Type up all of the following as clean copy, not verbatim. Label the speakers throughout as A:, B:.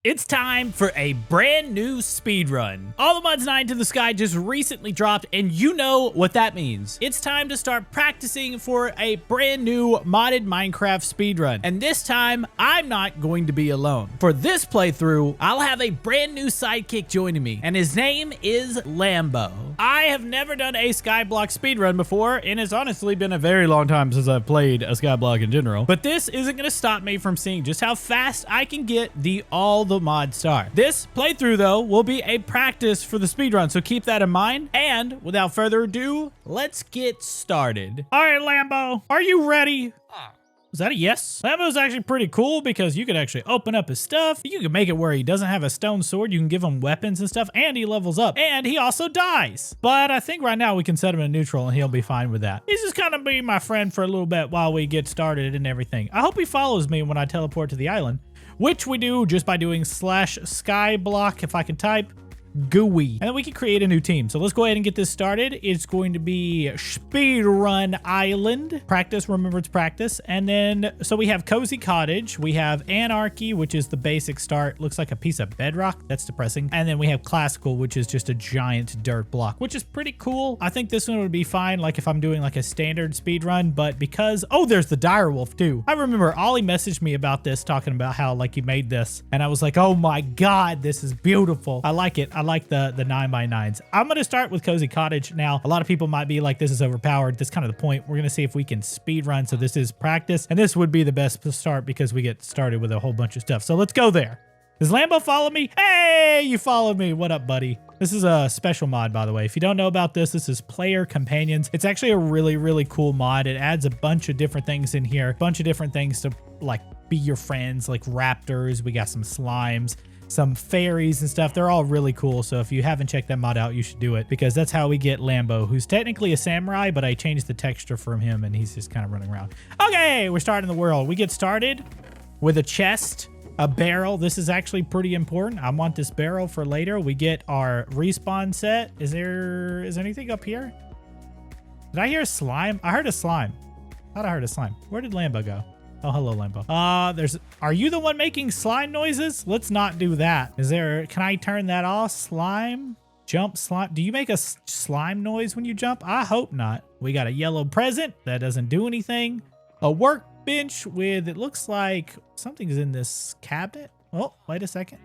A: It's time for a brand new speedrun. All the Mods 9 to the Sky just recently dropped, and you know what that means. It's time to start practicing for a brand new modded Minecraft speedrun. And this time, I'm not going to be alone. For this playthrough, I'll have a brand new sidekick joining me, and his name is Lambo. I have never done a Skyblock speedrun before, and it's honestly been a very long time since I've played a Skyblock in general. But this isn't going to stop me from seeing just how fast I can get all the mod star. This playthrough though will be a practice for the speedrun, so keep that in mind. And without further ado, let's get started. All right, Lambo, are you ready? Is that a yes? Lambo's actually pretty cool because you can actually open up his stuff. You can make it where he doesn't have a stone sword. You can give him weapons and stuff, and he levels up, and he also dies. But I think right now we can set him in neutral and he'll be fine with that. He's just kind of be my friend for a little bit while we get started and everything. I hope he follows me when I teleport to the island, which we do just by doing /skyblock, if I can type, GUI. And then we can create a new team. So let's go ahead and get this started. It's going to be Speedrun Island. Practice, remember it's practice. And then, so we have Cozy Cottage. We have Anarchy, which is the basic start. Looks like a piece of bedrock. That's depressing. And then we have Classical, which is just a giant dirt block, which is pretty cool. I think this one would be fine, like if I'm doing like a standard speedrun, but because, oh, there's the direwolf too. I remember Ollie messaged me about this, talking about how like you made this. And I was like, oh my God, this is beautiful. I like it. I like the 9x9s. I'm going to start with Cozy Cottage. Now, a lot of people might be like, this is overpowered. That's kind of the point. We're going to see if we can speed run. So this is practice. And this would be the best to start because we get started with a whole bunch of stuff. So let's go there. Does Lambo follow me? Hey, you followed me. What up, buddy? This is a special mod, by the way. If you don't know about this, this is Player Companions. It's actually a really, really cool mod. It adds a bunch of different things in here. A bunch of different things to like be your friends, like raptors. We got some slimes, some fairies and stuff. They're all really cool. So if you haven't checked that mod out, you should do it because that's how we get Lambo, who's technically a samurai, but I changed the texture from him and he's just kind of running around. Okay, we're starting the world. We get started with a chest, a barrel. This is actually pretty important. I want this barrel for later. We get our respawn set. Is there anything up here? Did I hear a slime? I heard a slime. I thought I heard a slime. Where did Lambo go? Oh, hello, Lambo. Are you the one making slime noises? Let's not do that. Can I turn that off? Slime? Jump slime? Do you make a slime noise when you jump? I hope not. We got a yellow present that doesn't do anything. A workbench with, it looks like something's in this cabinet. Oh, wait a second.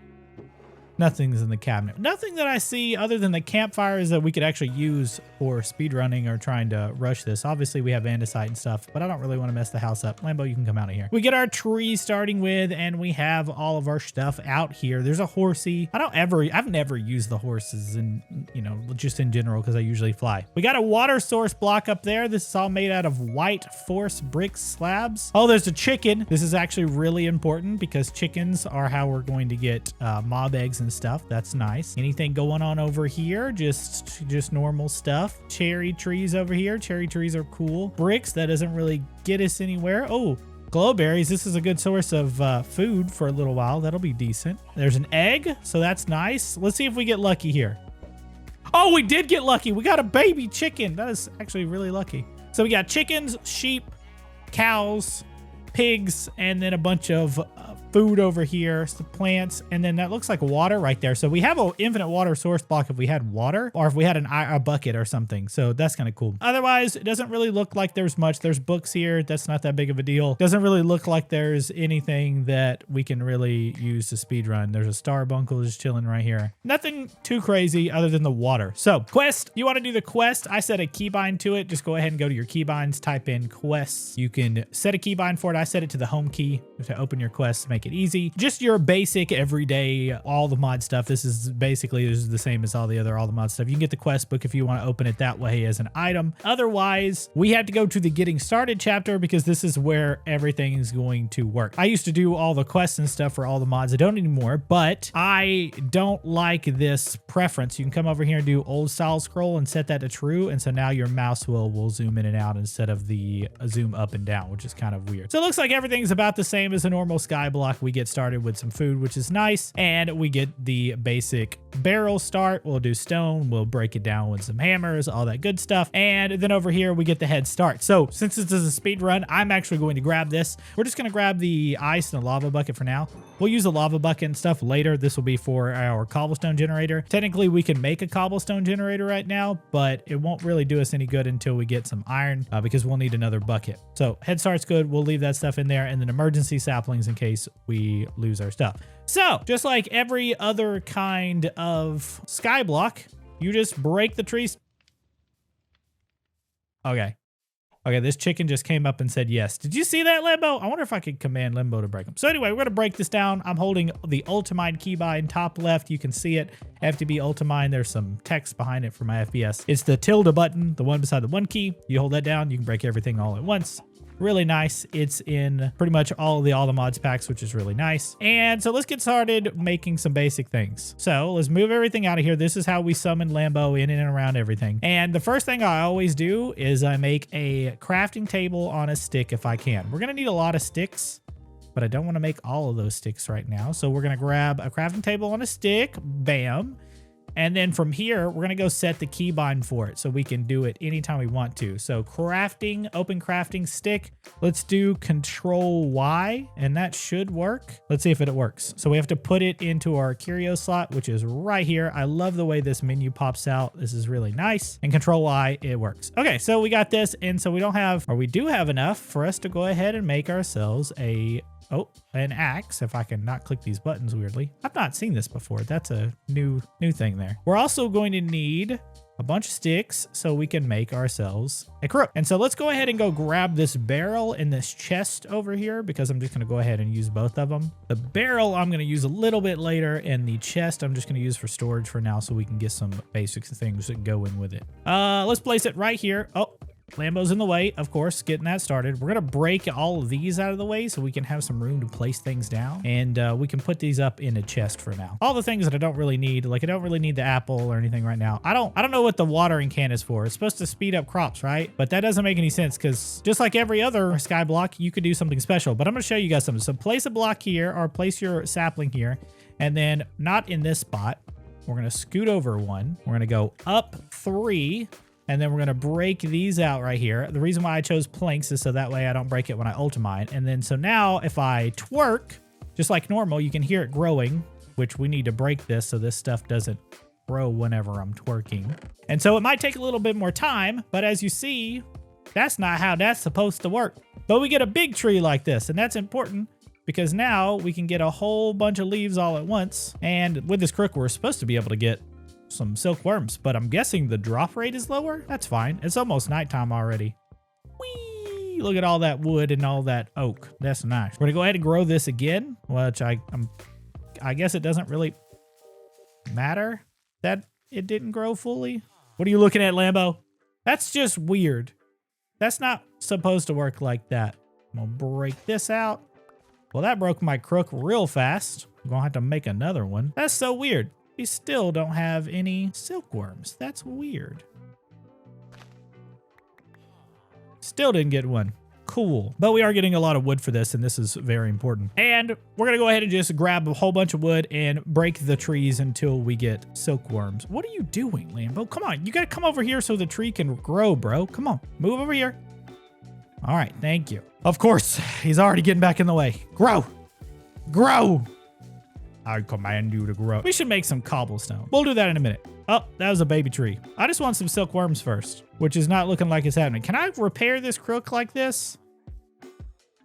A: Nothing's in the cabinet. Nothing that I see other than the campfires that we could actually use for speedrunning or trying to rush this. Obviously, we have andesite and stuff, but I don't really want to mess the house up. Lambo, you can come out of here. We get our tree starting with, and we have all of our stuff out here. There's a horsey. I've never used the horses in, you know, just in general because I usually fly. We got a water source block up there. This is all made out of white force brick slabs. Oh, there's a chicken. This is actually really important because chickens are how we're going to get mob eggs and stuff. That's nice. Anything going on over here? Just normal stuff. Cherry trees over here. Cherry trees are cool. Bricks, that doesn't really get us anywhere. Oh, glowberries. This is a good source of food for a little while. That'll be decent. There's an egg, so that's nice. Let's see if we get lucky here. Oh, we did get lucky. We got a baby chicken. That is actually really lucky. So we got chickens, sheep, cows, pigs, and then a bunch of food over here, some plants, and then that looks like water right there. So we have an infinite water source block if we had water or if we had a bucket or something. So that's kind of cool. Otherwise, it doesn't really look like there's much. There's books here. That's not that big of a deal. Doesn't really look like there's anything that we can really use to speedrun. There's a starbuncle just chilling right here. Nothing too crazy other than the water. So quest, you want to do the quest? I set a keybind to it. Just go ahead and go to your keybinds, type in quests. You can set a keybind for it. I set it to the home key to open your quests, make it easy. Just your basic everyday, all the mod stuff. This is the same as all the mod stuff. You can get the quest book if you want to open it that way as an item. Otherwise, we have to go to the getting started chapter because this is where everything is going to work. I used to do all the quests and stuff for all the mods. I don't anymore, but I don't like this preference. You can come over here and do old style scroll and set that to true. And so now your mouse will zoom in and out instead of the zoom up and down, which is kind of weird. So it looks like everything's about the same as a normal Skyblock. We get started with some food, which is nice, and we get the basic barrel start, we'll do stone, we'll break it down with some hammers, all that good stuff. And then over here, we get the head start. So since this is a speed run, I'm actually going to grab this. We're just going to grab the ice and the lava bucket for now. We'll use the lava bucket and stuff later. This will be for our cobblestone generator. Technically, we can make a cobblestone generator right now, but it won't really do us any good until we get some iron because we'll need another bucket. So head start's good. We'll leave that stuff in there, and then emergency saplings in case we lose our stuff. So just like every other kind of sky block, you just break the trees. Okay. Okay, this chicken just came up and said yes. Did you see that, Limbo? I wonder if I could command Limbo to break them. So anyway, we're going to break this down. I'm holding the Ultimine keybind top left. You can see it. FTB Ultimine. There's some text behind it for my FPS. It's the tilde button, the one beside the one key. You hold that down, you can break everything all at once. Really nice. It's in pretty much all the mods packs, which is really nice. And so let's get started making some basic things. So let's move everything out of here. This is how we summon Lambo in and around everything. And the first thing I always do is I make a crafting table on a stick if I can. We're going to need a lot of sticks, but I don't want to make all of those sticks right now. So we're going to grab a crafting table on a stick. Bam. And then from here, we're going to go set the keybind for it so we can do it anytime we want to. So crafting, open crafting stick. Let's do Control Y, and that should work. Let's see if it works. So we have to put it into our curio slot, which is right here. I love the way this menu pops out. This is really nice. And Control Y, it works. Okay, so we got this. And so we don't have, or we do have enough for us to go ahead and make ourselves an axe, if I can not click these buttons weirdly. I've not seen this before. That's a new thing there. We're also going to need a bunch of sticks so we can make ourselves a crook. And so let's go ahead and go grab this barrel and this chest over here because I'm just going to go ahead and use both of them. The barrel I'm going to use a little bit later, and the chest I'm just going to use for storage for now so we can get some basic things that go in with it. Let's place it right here. Oh, Lambo's in the way, of course, getting that started. We're going to break all of these out of the way so we can have some room to place things down. And we can put these up in a chest for now. All the things that I don't really need, like I don't really need the apple or anything right now. I don't know what the watering can is for. It's supposed to speed up crops, right? But that doesn't make any sense because just like every other sky block, you could do something special. But I'm going to show you guys something. So place a block here or place your sapling here. And then not in this spot. We're going to scoot over one. We're going to go up 3. And then we're going to break these out right here. The reason why I chose planks is so that way I don't break it when I ultimine. And then so now if I twerk, just like normal, you can hear it growing, which we need to break this so this stuff doesn't grow whenever I'm twerking. And so it might take a little bit more time, but as you see, that's not how that's supposed to work. But we get a big tree like this, and that's important because now we can get a whole bunch of leaves all at once. And with this crook, we're supposed to be able to get some silkworms, but I'm guessing the drop rate is lower. That's fine. It's almost nighttime already. Whee! Look at all that wood and all that oak. That's nice. We're gonna go ahead and grow this again, which I guess it doesn't really matter that it didn't grow fully. What are you looking at, Lambo? That's just weird. That's not supposed to work like that. I'm gonna break this out. Well, that broke my crook real fast. I'm gonna have to make another one. That's so weird. We still don't have any silkworms. That's weird. Still didn't get one. Cool. But we are getting a lot of wood for this, and this is very important. And we're going to go ahead and just grab a whole bunch of wood and break the trees until we get silkworms. What are you doing, Lambo? Come on. You got to come over here so the tree can grow, bro. Come on. Move over here. All right. Thank you. Of course, he's already getting back in the way. Grow. Grow. I command you to grow. We should make some cobblestone. We'll do that in a minute. Oh, that was a baby tree. I just want some silkworms first, which is not looking like it's happening. Can I repair this crook like this?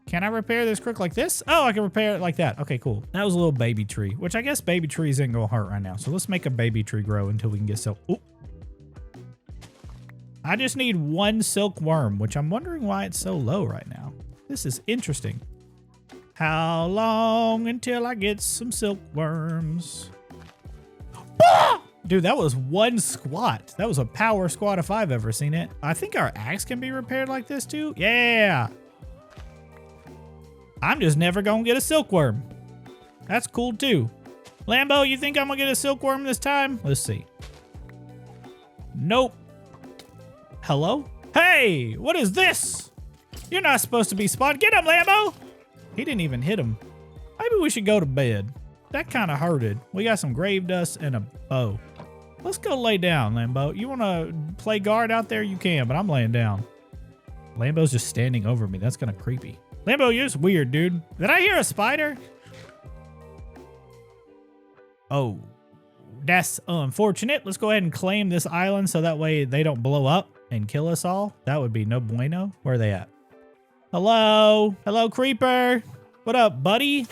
A: Can I repair this crook like this? Oh, I can repair it like that. Okay, cool. That was a little baby tree, which I guess baby trees ain't gonna hurt right now. So let's make a baby tree grow until we can get silk. Ooh. I just need one silkworm, which I'm wondering why it's so low right now. This is interesting. How long until I get some silkworms? Ah! Dude, that was one squat. That was a power squat if I've ever seen it. I think our axe can be repaired like this too. Yeah. I'm just never gonna get a silkworm. That's cool too. Lambo, you think I'm gonna get a silkworm this time? Let's see. Nope. Hello? Hey, what is this? You're not supposed to be spawned. Get him, Lambo! He didn't even hit him. Maybe we should go to bed. that kind of hurted. We got some grave dust and a bow. Let's go lay down, Lambo. You want to play guard out there? You can, but I'm laying down. Lambo's just standing over me. That's kind of creepy. Lambo, you're just weird, dude. Did I hear a spider? Oh, that's unfortunate. Let's go ahead and claim this island so that way they don't blow up and kill us all. That would be no bueno. Where are they at? Hello? Hello, creeper. What up, buddy?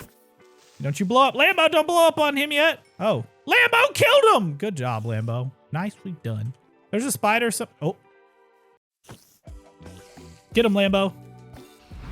A: Don't you blow up. Lambo, don't blow up on him yet. Oh, Lambo killed him. Good job, Lambo. Nicely done. There's a spider. Oh. Get him, Lambo.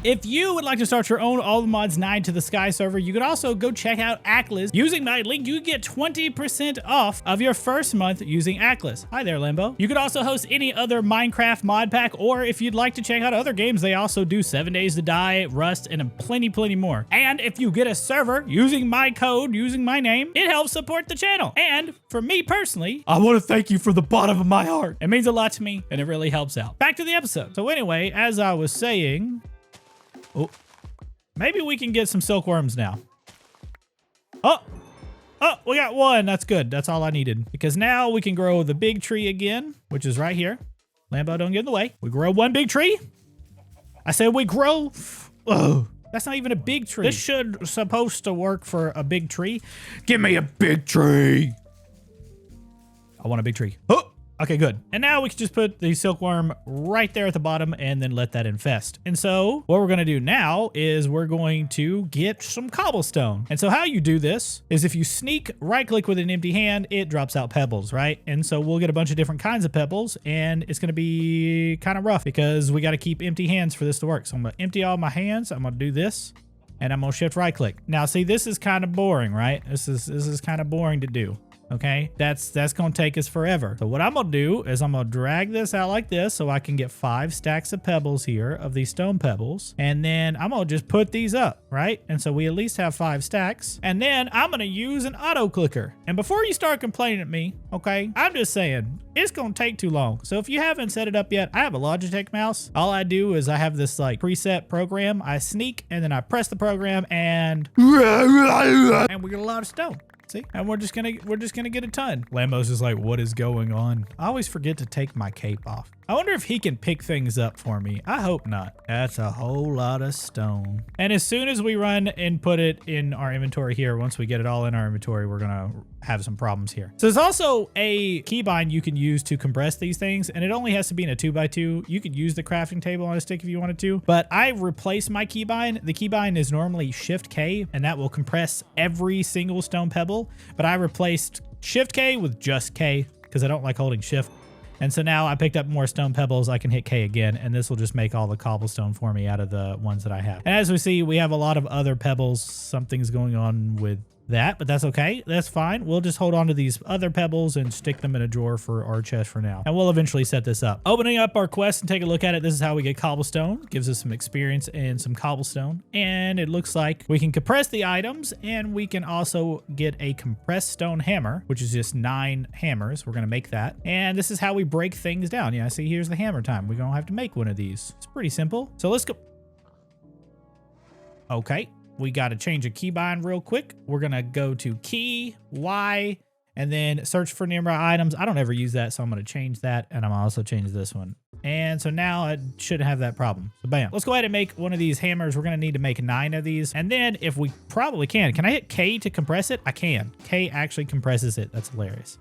A: If you would like to start your own All the Mods 9 to the Sky server, you could also go check out Atlas. Using my link, you get 20% off of your first month using Atlas. Hi there, Lambo. You could also host any other Minecraft mod pack, or if you'd like to check out other games, they also do 7 Days to Die, Rust, and plenty more. And if you get a server using my code, using my name, it helps support the channel. And for me personally, I want to thank you from the bottom of my heart. It means a lot to me, and it really helps out. Back to the episode. So anyway, as I was saying... Oh, maybe we can get some silkworms now. Oh, we got one. That's good. That's all I needed. Because now we can grow the big tree again, which is right here. Lambo, don't get in the way. We grow one big tree. I said we grow. Oh, that's not even a big tree. This should supposed to work for a big tree. Give me a big tree. I want a big tree. Oh. Okay, good. And now we can just put the silkworm right there at the bottom and then let that infest. And so what we're going to do now is we're going to get some cobblestone. And so how you do this is if you sneak right click with an empty hand, it drops out pebbles, right? And so we'll get a bunch of different kinds of pebbles and it's going to be kind of rough because we got to keep empty hands for this to work. So I'm going to empty all my hands. I'm going to do this and I'm going to shift right click. Now see, this is kind of boring, right? This is kind of boring to do. Okay, that's gonna take us forever. So what I'm gonna do is I'm gonna drag this out like this so I can get 5 stacks of pebbles here of these stone pebbles. And then I'm gonna just put these up, right? And so we at least have 5 stacks. And then I'm gonna use an auto clicker. And before you start complaining at me, okay, I'm just saying it's gonna take too long. So if you haven't set it up yet, I have a Logitech mouse. All I do is I have this like preset program. I sneak and then I press the program and we get a lot of stone. See? And we're just gonna get a ton. Lambo's just like, what is going on? I always forget to take my cape off. I wonder if he can pick things up for me. I hope not. That's a whole lot of stone. And as soon as we run and put it in our inventory here, once we get it all in our inventory, we're gonna have some problems here. So there's also a keybind you can use to compress these things, and it only has to be in a 2x2. You could use the crafting table on a stick if you wanted to, but I replaced my keybind. The keybind is normally Shift K, and that will compress every single stone pebble, but I replaced Shift K with just K because I don't like holding Shift. And so now I picked up more stone pebbles. I can hit K again, and this will just make all the cobblestone for me out of the ones that I have. And as we see, we have a lot of other pebbles. Something's going on with that, but that's okay. That's fine. We'll just hold on to these other pebbles and stick them in a drawer for our chest for now. And we'll eventually set this up. Opening up our quest and take a look at it. This is how we get cobblestone. Gives us some experience and some cobblestone. And it looks like we can compress the items, and we can also get a compressed stone hammer, which is just 9 hammers. We're going to make that. And this is how we break things down. Yeah, see, here's the hammer time. We're going to have to make one of these. It's pretty simple. So let's go. Okay. We got to change a keybind real quick. We're going to go to key, Y, and then search for nearby items. I don't ever use that, so I'm going to change that, and I'm also change this one. And so now it shouldn't have that problem. So bam. Let's go ahead and make one of these hammers. We're going to need to make 9 of these. And then if we probably can I hit K to compress it? I can. K actually compresses it. That's hilarious.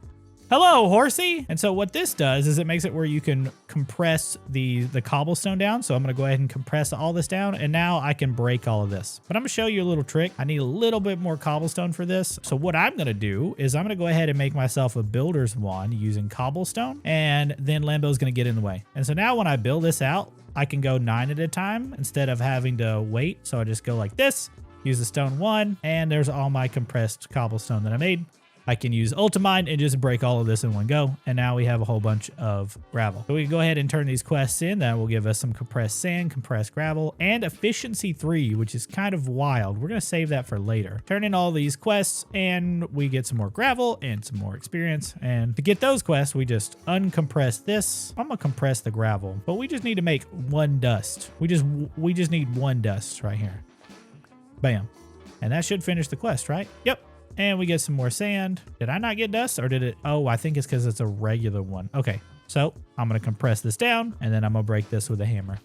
A: Hello, horsey. And so what this does is it makes it where you can compress the cobblestone down. So I'm going to go ahead and compress all this down, and now I can break all of this. But I'm going to show you a little trick. I need a little bit more cobblestone for this. So what I'm going to do is I'm going to go ahead and make myself a builder's wand using cobblestone, and then Lambo's going to get in the way. And so now when I build this out, I can go 9 at a time instead of having to wait. So I just go like this, use the stone 1, and there's all my compressed cobblestone that I made. I can use Ultimine and just break all of this in one go. And now we have a whole bunch of gravel. So we can go ahead and turn these quests in. That will give us some compressed sand, compressed gravel, and efficiency 3, which is kind of wild. We're going to save that for later. Turn in all these quests and we get some more gravel and some more experience. And to get those quests, we just uncompress this. I'm going to compress the gravel, but we just need to make 1 dust. We just need 1 dust right here. Bam. And that should finish the quest, right? Yep. And we get some more sand. Did I not get dust or did it? Oh, I think it's because it's a regular one. Okay, so I'm going to compress this down and then I'm going to break this with a hammer.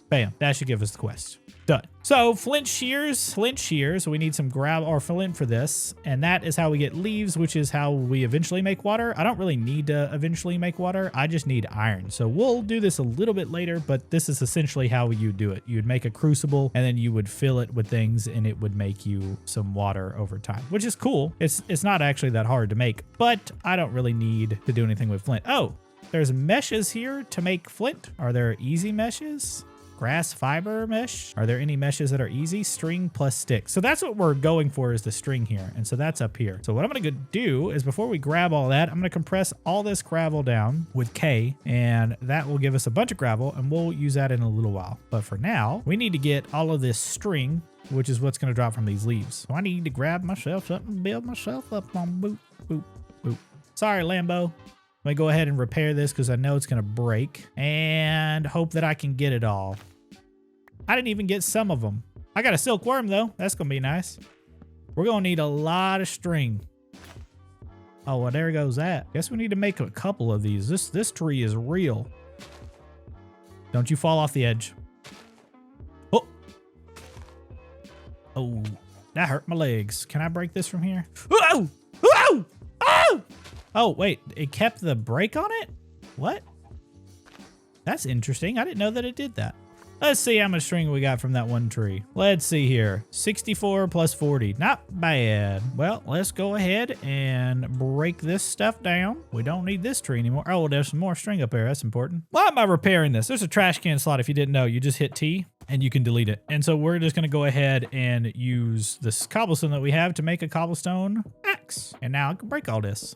A: Bam, that should give us the quest. Done. So flint shears, we need some gravel or flint for this. And that is how we get leaves, which is how we eventually make water. I don't really need to eventually make water. I just need iron. So we'll do this a little bit later, but this is essentially how you do it. You'd make a crucible and then you would fill it with things and it would make you some water over time, which is cool. It's not actually that hard to make, but I don't really need to do anything with flint. Oh, there's meshes here to make flint. Are there easy meshes? Grass fiber mesh. Are there any meshes that are easy? String plus stick. So that's what we're going for, is the string here. And so that's up here. So what I'm going to do is, before we grab all that, I'm going to compress all this gravel down with K, and that will give us a bunch of gravel, and we'll use that in a little while. But for now, we need to get all of this string, which is what's going to drop from these leaves. So I need to grab myself something and build myself up on boop, boop, boop. Sorry, Lambo. Let me go ahead and repair this because I know it's going to break, and hope that I can get it all. I didn't even get some of them. I got a silkworm though. That's going to be nice. We're going to need a lot of string. Oh, well, there goes that. Guess we need to make a couple of these. This tree is real. Don't you fall off the edge. Oh. Oh, that hurt my legs. Can I break this from here? Oh! Oh! Oh! Oh, wait, it kept the break on it? What? That's interesting. I didn't know that it did that. Let's see how much string we got from that one tree. Let's see here. 64 plus 40. Not bad. Well, let's go ahead and break this stuff down. We don't need this tree anymore. Oh, there's some more string up there. That's important. Why am I repairing this? There's a trash can slot. If you didn't know, you just hit T and you can delete it. And so we're just going to go ahead and use this cobblestone that we have to make a cobblestone axe. And now I can break all this.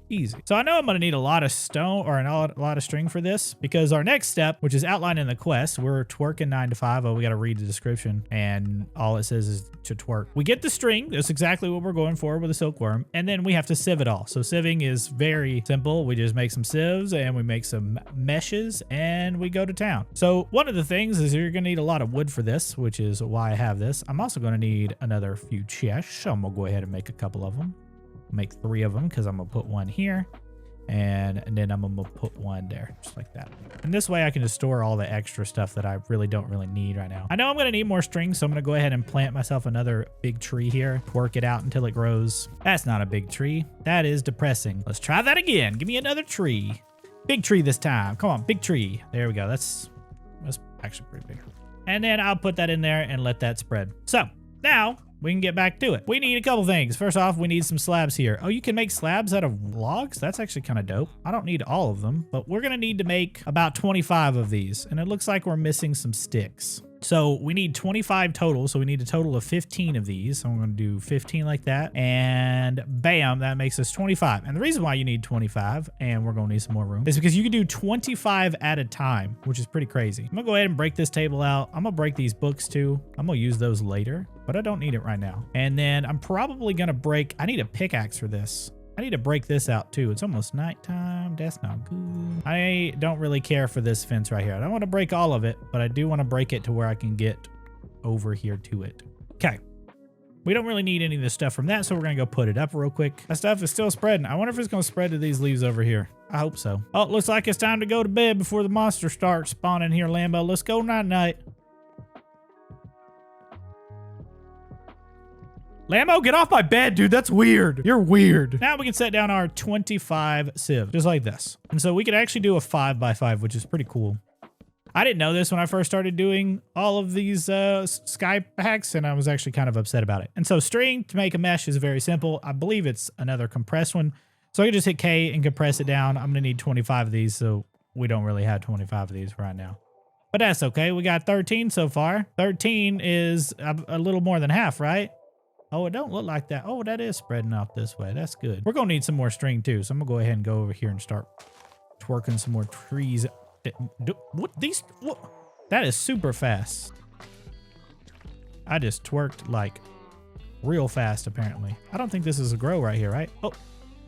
A: Easy. So I know I'm going to need a lot of stone or a lot of string for this, because our next step, which is outlined in the quest, we're twerking 9 to 5. Oh, we got to read the description, and all it says is to twerk. We get the string. That's exactly what we're going for with a silkworm. And then we have to sieve it all. So sieving is very simple. We just make some sieves and we make some meshes and we go to town. So one of the things is you're going to need a lot of wood for this, which is why I have this. I'm also going to need another few chests. So I'm going to go ahead and make a couple of them. Make 3 of them, because I'm gonna put one here and then I'm gonna put one there, just like that. And this way I can just store all the extra stuff that I don't really need right now. I know I'm gonna need more string, so I'm gonna go ahead and plant myself another big tree here, work it out until it grows. That's not a big tree. That is depressing. Let's try that again. Give me another tree. Big tree this time. Come on, big tree. There we go. That's actually pretty big. And then I'll put that in there and let that spread. So now we can get back to it. We need a couple things. First off, we need some slabs here. Oh, you can make slabs out of logs? That's actually kind of dope. I don't need all of them, but we're gonna need to make about 25 of these. And it looks like we're missing some sticks. So we need 25 total. So we need a total of 15 of these. So I'm going to do 15 like that. And bam, that makes us 25. And the reason why you need 25, and we're going to need some more room, is because you can do 25 at a time, which is pretty crazy. I'm going to go ahead and break this table out. I'm going to break these books too. I'm going to use those later, but I don't need it right now. And then I'm probably going to break, I need a pickaxe for this. I need to break this out too. It's almost nighttime. That's not good. I don't really care for this fence right here. I don't want to break all of it, but I do want to break it to where I can get over here to it. Okay. We don't really need any of this stuff from that, so we're going to go put it up real quick. That stuff is still spreading. I wonder if it's going to spread to these leaves over here. I hope so. Oh, it looks like it's time to go to bed before the monster starts spawning here, Lambo. Let's go night-night. Lambo, get off my bed, dude. That's weird. You're weird. Now we can set down our 25 sieves, just like this. And so we could actually do a 5x5, which is pretty cool. I didn't know this when I first started doing all of these sky packs, and I was actually kind of upset about it. And so string to make a mesh is very simple. I believe it's another compressed one. So I can just hit K and compress it down. I'm going to need 25 of these, so we don't really have 25 of these right now. But that's okay. We got 13 so far. 13 is a little more than half, right? Oh, it don't look like that. Oh, that is spreading out this way. That's good. We're going to need some more string too. So I'm going to go ahead and go over here and start twerking some more trees. What? That is super fast. I just twerked like real fast, apparently. I don't think this is a grow right here, right? Oh,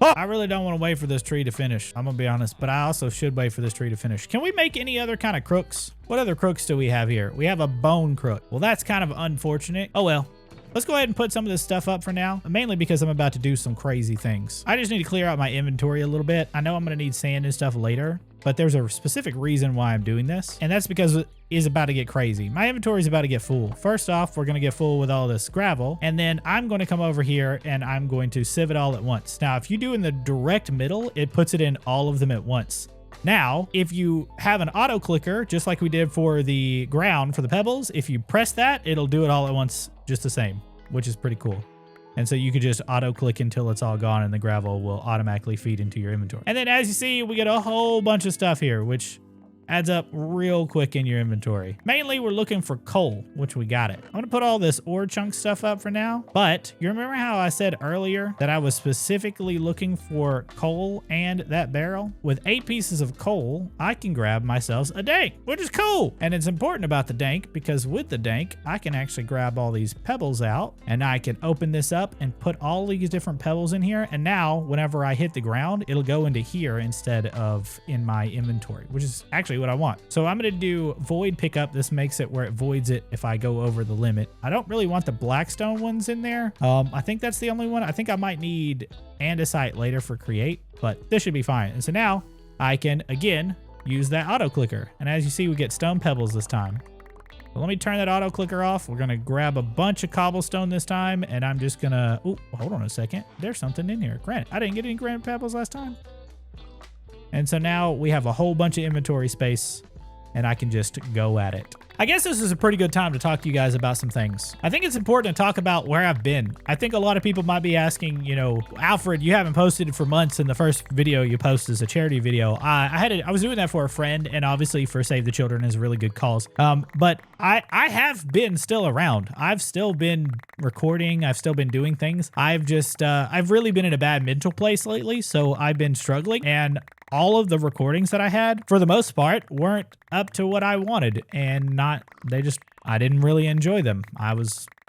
A: I really don't want to wait for this tree to finish. I'm going to be honest, but I also should wait for this tree to finish. Can we make any other kind of crooks? What other crooks do we have here? We have a bone crook. Well, that's kind of unfortunate. Oh, well. let's go ahead and put some of this stuff up for now, mainly because I'm about to do some crazy things. I just need to clear out my inventory a little bit. I know I'm going to need sand and stuff later, but there's a specific reason why I'm doing this, and that's because it is about to get crazy. My inventory is about to get full. First off, we're going to get full with all this gravel, and then I'm going to come over here and I'm going to sieve it all at once. Now, if you do in the direct middle, it puts it in all of them at once. Now, if you have an auto clicker, just like we did for the ground for the pebbles, if you press that, it'll do it all at once just the same, which is pretty cool. And so you could just auto click until it's all gone and the gravel will automatically feed into your inventory. And then as you see, we get a whole bunch of stuff here, which adds up real quick in your inventory. Mainly, we're looking for coal, which we got it. I'm gonna put all this ore chunk stuff up for now, but you remember how I said earlier that I was specifically looking for coal and that barrel? With 8 pieces of coal, I can grab myself a dank, which is cool. And it's important about the dank because with the dank, I can actually grab all these pebbles out and I can open this up and put all these different pebbles in here. And now, whenever I hit the ground, it'll go into here instead of in my inventory, which is actually what I want. So I'm going to do void pickup. This makes it where it voids it if I go over the limit. I don't really want the blackstone ones in there. I think that's the only one. I think I might need andesite later for create, but this should be fine. And so now I can again use that auto clicker. And as you see, we get stone pebbles this time. So let me turn that auto clicker off. We're going to grab a bunch of cobblestone this time. And I'm just going to, oh, hold on a second. There's something in here. Granite. I didn't get any granite pebbles last time. And so now we have a whole bunch of inventory space and I can just go at it. I guess this is a pretty good time to talk to you guys about some things. I think it's important to talk about where I've been. I think a lot of people might be asking, you know, Alfred, you haven't posted for months and the first video you post is a charity video. I was doing that for a friend and obviously for Save the Children is a really good cause. But I have been still around. I've still been recording. I've still been doing things. I've really been in a bad mental place lately. So I've been struggling and all of the recordings that I had, for the most part, weren't up to what I wanted and I didn't really enjoy them.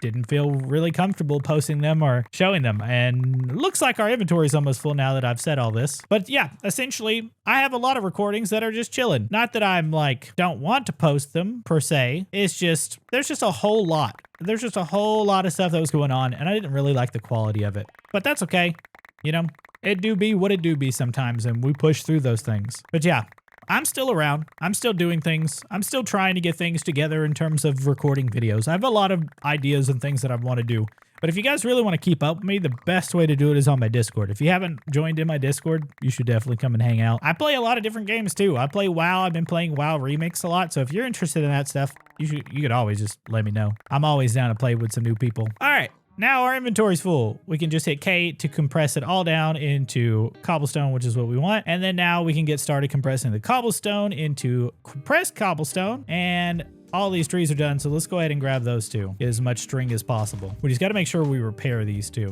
A: Didn't feel really comfortable posting them or showing them. And looks like our inventory is almost full now that I've said all this. But yeah, essentially, I have a lot of recordings that are just chilling. Not that I'm like, don't want to post them per se. It's just, there's just a whole lot. There's just a whole lot of stuff that was going on and I didn't really like the quality of it. But that's okay. You know, it do be what it do be sometimes and we push through those things. But yeah, I'm still around. I'm still doing things. I'm still trying to get things together in terms of recording videos. I have a lot of ideas and things that I want to do. But if you guys really want to keep up with me, the best way to do it is on my Discord. If you haven't joined in my Discord, you should definitely come and hang out. I play a lot of different games too. I play WoW. I've been playing WoW Remix a lot. So if you're interested in that stuff, you could always just let me know. I'm always down to play with some new people. All right. Now our inventory's full. We can just hit K to compress it all down into cobblestone, which is what we want. And then now we can get started compressing the cobblestone into compressed cobblestone. And all these trees are done. So let's go ahead and grab those two. Get as much string as possible. We just got to make sure we repair these two.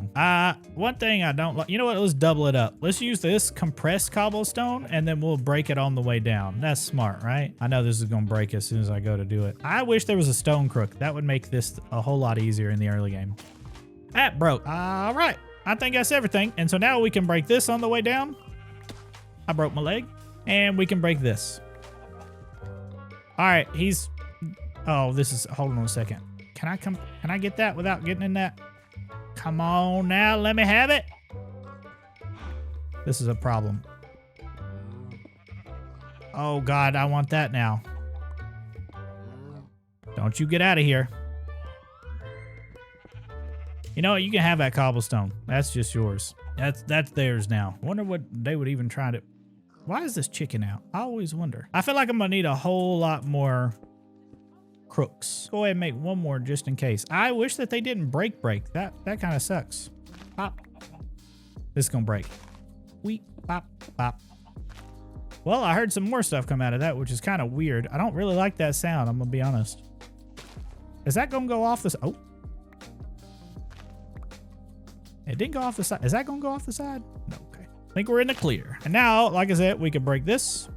A: One thing I don't like, you know what? Let's double it up. Let's use this compressed cobblestone and then we'll break it on the way down. That's smart, right? I know this is going to break as soon as I go to do it. I wish there was a stone crook. That would make this a whole lot easier in the early game. That broke. All right. I think that's everything. And so now we can break this on the way down. I broke my leg. And we can break this. All right. Hold on a second. Can I get that without getting in that? Come on now. Let me have it. This is a problem. Oh, God. I want that now. Don't you get out of here. You know what? You can have that cobblestone. That's just yours. That's theirs now. Wonder what they would even try to... Why is this chicken out? I always wonder. I feel like I'm going to need a whole lot more crooks. Go ahead and make one more just in case. I wish that they didn't break. That kind of sucks. Pop. This is going to break. Wheat. Pop. Pop. Well, I heard some more stuff come out of that, which is kind of weird. I don't really like that sound. I'm going to be honest. Is that going to go off this? Oh. It didn't go off the side. Is that going to go off the side? No, okay. I think we're in the clear. And now, like I said, we can break this.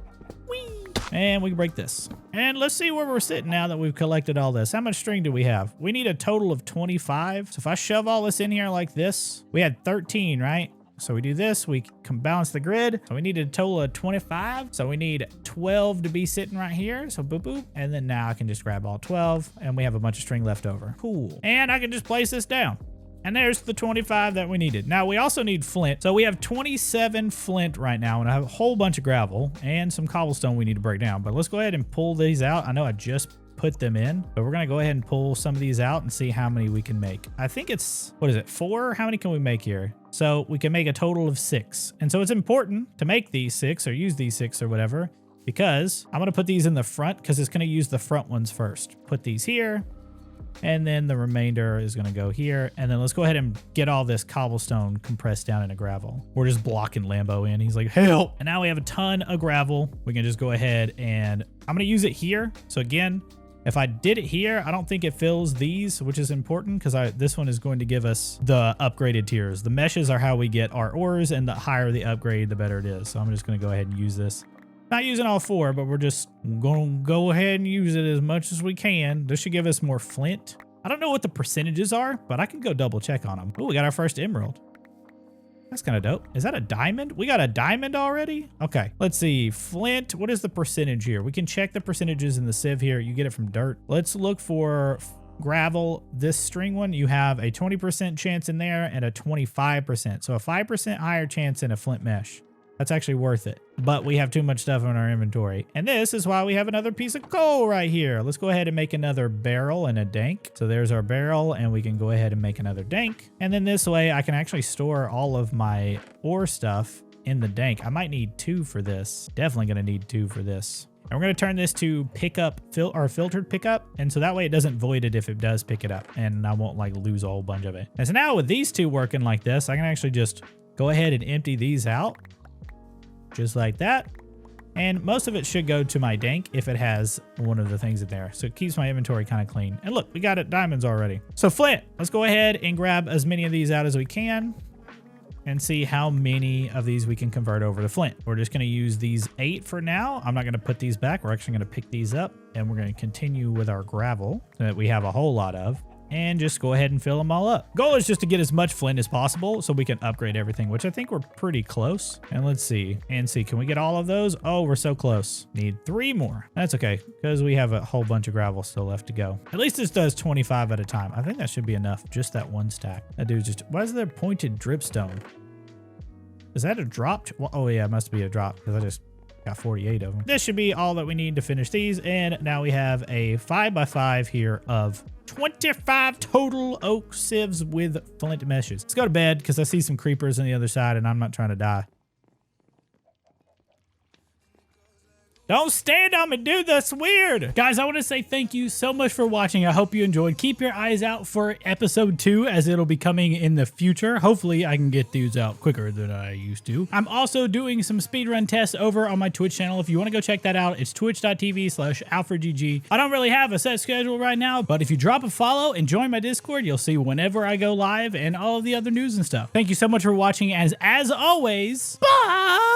A: Whee! And we can break this. And let's see where we're sitting now that we've collected all this. How much string do we have? We need a total of 25. So if I shove all this in here like this, we had 13, right? So we do this, we can balance the grid. So we need a total of 25. So we need 12 to be sitting right here. So boop, boop. And then now I can just grab all 12 and we have a bunch of string left over. Cool. And I can just place this down. And there's the 25 that we needed. Now we also need flint. So we have 27 flint right now, and I have a whole bunch of gravel and some cobblestone we need to break down. But let's go ahead and pull these out. I know I just put them in, but we're gonna go ahead and pull some of these out and see how many we can make. I think it's, what is it, 4? How many can we make here? So we can make a total of 6. And so it's important to make these 6 or use these 6 or whatever, because I'm gonna put these in the front because it's gonna use the front ones first. Put these here. And then the remainder is going to go here. And then let's go ahead and get all this cobblestone compressed down into gravel. We're just blocking Lambo in. He's like, help. And now we have a ton of gravel. We can just go ahead and I'm going to use it here. So again, if I did it here, I don't think it fills these, which is important because this one is going to give us the upgraded tiers. The meshes are how we get our ores, and the higher the upgrade, the better it is. So I'm just going to go ahead and use this. Not using all 4, but we're just going to go ahead and use it as much as we can. This should give us more flint. I don't know what the percentages are, but I can go double check on them. Oh, we got our first emerald. That's kind of dope. Is that a diamond? We got a diamond already? Okay, let's see. Flint, what is the percentage here? We can check the percentages in the sieve here. You get it from dirt. Let's look for gravel. This string one, you have a 20% chance in there and a 25%. So a 5% higher chance in a flint mesh. That's actually worth it, but we have too much stuff in our inventory. And this is why we have another piece of coal right here. Let's go ahead and make another barrel and a dank. So there's our barrel, and we can go ahead and make another dank. And then this way I can actually store all of my ore stuff in the dank. I might need 2 for this. Definitely gonna need 2 for this. And we're gonna turn this to pickup, filtered pickup. And so that way it doesn't void it if it does pick it up, and I won't like lose a whole bunch of it. And so now with these 2 working like this, I can actually just go ahead and empty these out. Just like that. And most of it should go to my dank if it has one of the things in there. So it keeps my inventory kind of clean. And look, we got it diamonds already. So flint, let's go ahead and grab as many of these out as we can and see how many of these we can convert over to flint. We're just going to use these 8 for now. I'm not going to put these back. We're actually going to pick these up, and we're going to continue with our gravel that we have a whole lot of. And just go ahead and fill them all up. Goal is just to get as much flint as possible so we can upgrade everything, which I think we're pretty close. And let's see. And see, can we get all of those? Oh, we're so close. Need 3 more. That's okay, because we have a whole bunch of gravel still left to go. At least this does 25 at a time. I think that should be enough. Just that 1 stack. That dude's just, why is there pointed dripstone? Is that a dropped? Well, oh yeah, it must be a drop because I just got 48 of them. This should be all that we need to finish these. And now we have a 5x5 here of 25 total oak sieves with flint meshes. Let's go to bed because I see some creepers on the other side and I'm not trying to die. Don't stand on me, dude. That's weird. Guys, I want to say thank you so much for watching. I hope you enjoyed. Keep your eyes out for episode 2 as it'll be coming in the future. Hopefully, I can get these out quicker than I used to. I'm also doing some speedrun tests over on my Twitch channel. If you want to go check that out, it's twitch.tv/AlfredGG. I don't really have a set schedule right now, but if you drop a follow and join my Discord, you'll see whenever I go live and all of the other news and stuff. Thank you so much for watching. As always, bye!